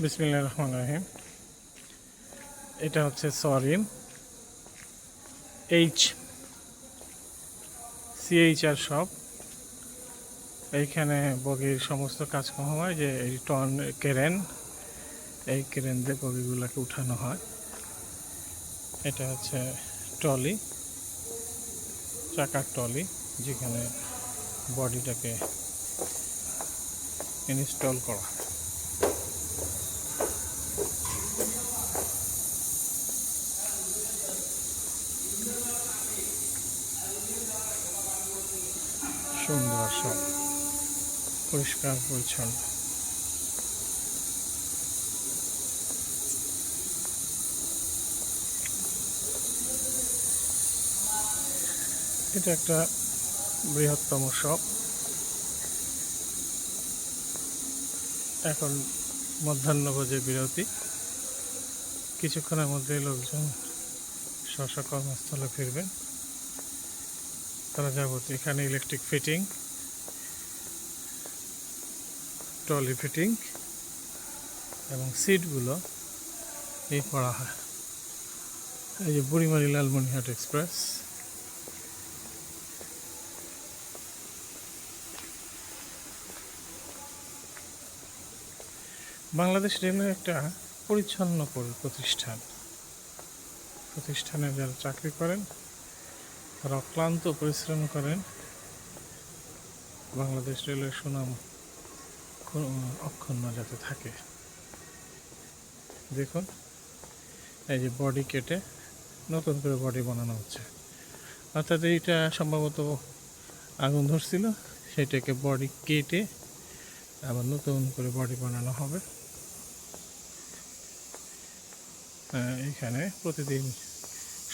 বিসমিল্লাহির রহমানির রহিম। এটা হচ্ছে সরিন CHR শপ। এইখানে বগির সমস্ত কাজকর্ম হয়, যে এই ক্রেন, এই ক্রেন দিয়ে বগিগুলোকে উঠানো হয়। এটা হচ্ছে ট্রলি, চাকার ট্রলি, যেখানে বডিটাকে ইনস্টল করা হয়। সুন্দর সব, পরিষ্কার পরিচ্ছন্ন। এটা একটা বৃহত্তম শপ। এখন মধ্যাহ্নভোজের বিরতি, কিছুক্ষণের মধ্যে লোকজন স্ব কর্মস্থলে ফিরবেন। তারা যাবতীয় এখানে ইলেকট্রিক ফিটিং, ট্রলি ফিটিং এবং সিটগুলো এই করা হয়। এই যে বুড়িমারি লালমনিরহাট এক্সপ্রেস। বাংলাদেশ রেলওয়ে একটা পরিচ্ছন্ন প্রতিষ্ঠানে যারা চাকরি করেন তারা অক্লান্ত পরিশ্রম করেন বাংলাদেশ রেলের সুনাম অক্ষুণ্ণ যাতে থাকে। দেখুন, এই যে বডি কেটে নতুন করে বডি বানানো হচ্ছে, অর্থাৎ এইটা সম্ভবত আগুন ধরছিল, সেটাকে বডি কেটে আবার নতুন করে বডি বানানো হবে। এখানে প্রতিদিন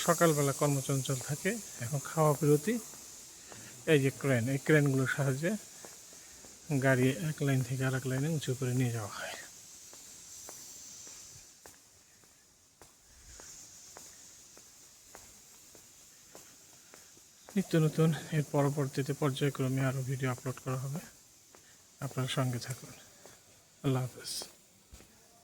সকালবেলা কর্মচঞ্চল থাকে। এখন খাওয়া বিরতি। এই যে ক্রেন, এই ক্রেনগুলোর সাহায্যে গাড়ি এক লাইন থেকে আর এক লাইনে উঁচু করে নিয়ে যাওয়া হয়। নিত্য নতুন এর পরবর্তীতে পর্যায়ক্রমে আরও ভিডিও আপলোড করা হবে। আপনার সঙ্গে থাকুন। আল্লাহ হাফেজ।